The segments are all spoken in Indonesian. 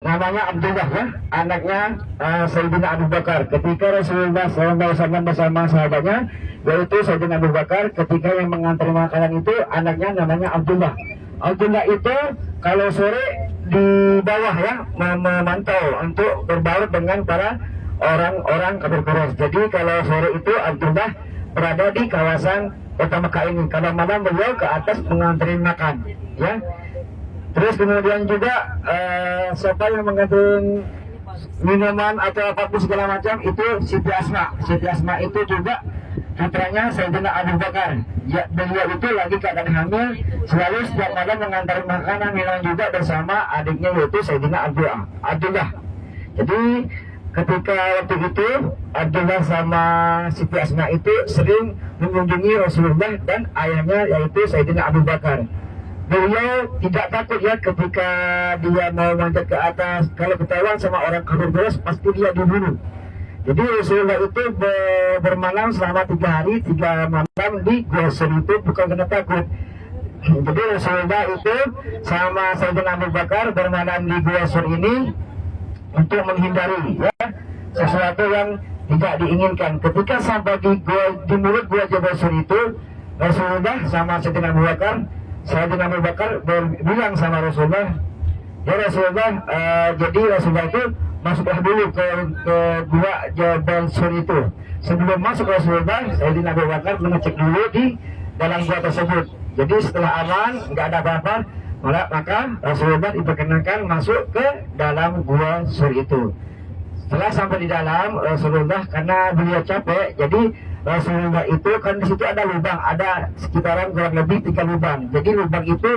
namanya Abdullah ya, anaknya Sayyidina Abu Bakar. Ketika Rasulullah SAW bersama sahabatnya, yaitu Sayyidina Abu Bakar, ketika yang mengantar makanan itu anaknya namanya Abdullah. Abdullah itu kalau sore di bawah ya, memantau untuk berbaur dengan para orang-orang kafir Quraisy. Jadi kalau sore itu Abdullah berada di kawasan kota Mekah ini. Kalau malam beliau ke atas mengantarin makan ya. Terus kemudian juga siapa yang mengantarin minuman atau apapun segala macam itu Siti Asma. Siti Asma itu juga putranya Sayyidina Abu Bakar. Ya, beliau itu lagi keadaan hamil, selalu setiap malam mengantar makanan minuman juga bersama adiknya yaitu Sayyidina Abdullah. Jadi ketika waktu itu Abdullah sama Siti Asma itu sering mengunjungi Rasulullah dan ayahnya yaitu Sayyidina Abu Bakar. Beliau tidak takut ya ketika dia mau manjat ke atas. Kalau ketahuan sama orang kafir Quraisy pasti dia dibunuh. Jadi Rasulullah itu bermalam selama 3 hari 3 malam di Gua Sur itu bukan karena takut. Jadi Rasulullah itu sama Sayyidina Abu Bakar bermalam di Gua Sur ini untuk menghindari ya sesuatu yang tidak diinginkan. Ketika sampai di mulut Gua Jabal Sur itu, Rasulullah sama Sayyidina Abu Bakar bilang sama Rasulullah, ya Rasulullah, jadi Rasulullah itu masuklah dulu ke Gua Jabal Sur itu. Sebelum masuk Rasulullah, Sayyidina Abu Bakar mengecek dulu di dalam gua tersebut. Jadi setelah aman, nggak ada apa-apa, maka Rasulullah diperkenankan masuk ke dalam Gua Sur itu. Setelah sampai di dalam, Rasulullah karena beliau capek, jadi Rasulullah itu kan di situ ada lubang, ada sekitaran kurang lebih 3 lubang. Jadi lubang itu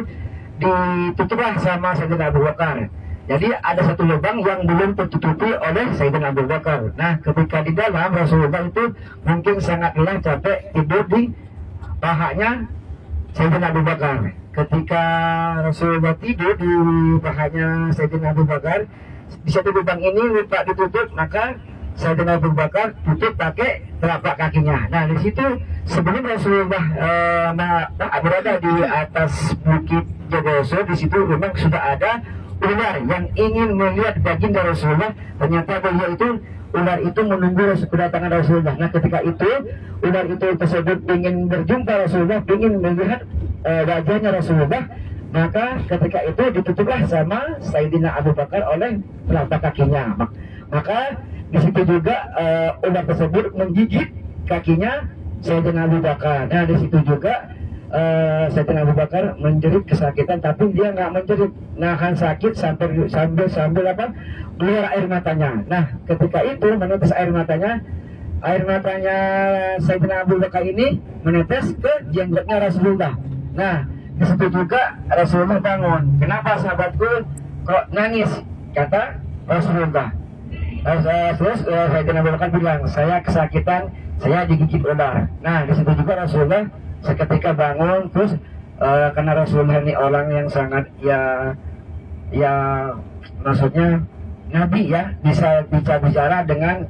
ditutuplah sama Sayyidina Abu Bakar. Jadi ada 1 lubang yang belum tertutupi oleh Sayyidina Abu Bakar. Nah, ketika di dalam Rasulullah itu mungkin sangat lelah, capek, tidur di pahanya Sayyidina Abu Bakar. Ketika Rasulullah tidur di pahanya Sayyidina Abu Bakar, di satu lubang ini lupa ditutup, maka Sayyidina Abu Bakar tutup pakai telapak kakinya. Nah, di situ sebelum Rasulullah berada di atas bukit Jabal Sur, di situ memang sudah ada ular yang ingin melihat baginda Rasulullah. Ternyata ular itu menunggu kedatangan Rasulullah. Nah, ketika itu ular itu tersebut ingin berjumpa Rasulullah, ingin melihat wajahnya Rasulullah. Maka ketika itu ditutuplah sama Sayyidina Abu Bakar oleh telapak kakinya. Maka di situ juga ular tersebut menggigit kakinya Sayyidina Abu Bakar. Nah, di situ juga Sayyidina Abu Bakar menjerit kesakitan, tapi dia nggak menjerit, nahan sakit sambil keluar air matanya. Nah, ketika itu menetes air matanya Sayyidina Abu Bakar ini menetes ke jenggotnya Rasulullah. Nah, di situ juga Rasulullah bangun. Kenapa sahabatku kok nangis? Kata Rasulullah. Terus Sayyidina Abu Bakar bilang, saya kesakitan, saya digigit ular. Nah, di situ juga Rasulullah seketika bangun. Terus karena Rasulullah ini orang yang sangat ya maksudnya Nabi ya, bisa bicara dengan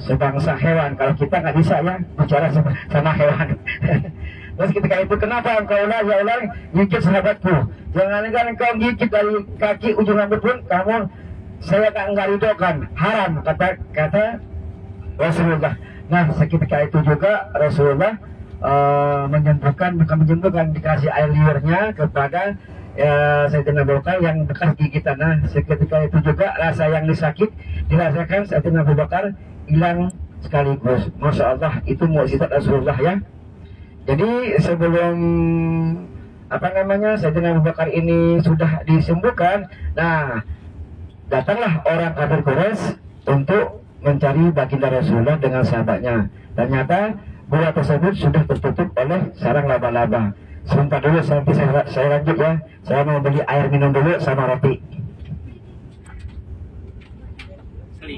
sebangsa hewan. Kalau kita nggak bisa ya bicara sama hewan. Terus ketika itu, kenapa engkau ular gigit sahabatku? Jangan engkau gigit dari kaki ujung rambut pun saya nggak ridokan, haram, kata Rasulullah. Nah, seketika itu juga Rasulullah bukan menyembuhkan, dikasih air liurnya kepada Sayyidina Abu Bakar yang bekas gigitan. Nah, seketika itu juga rasa yang disakit dirasakan Sayyidina Abu Bakar hilang sekaligus. Masya Allah, itu mukjizat Rasulullah ya. Jadi sebelum Sayyidina Abu Bakar ini sudah disembuhkan, nah datanglah orang kafir Quraisy untuk mencari baginda Rasulullah dengan sahabatnya. Ternyata gua tersebut sudah tertutup oleh sarang laba-laba. Sebentar dulu, nanti saya lanjut ya. Saya mau beli air minum dulu sama roti.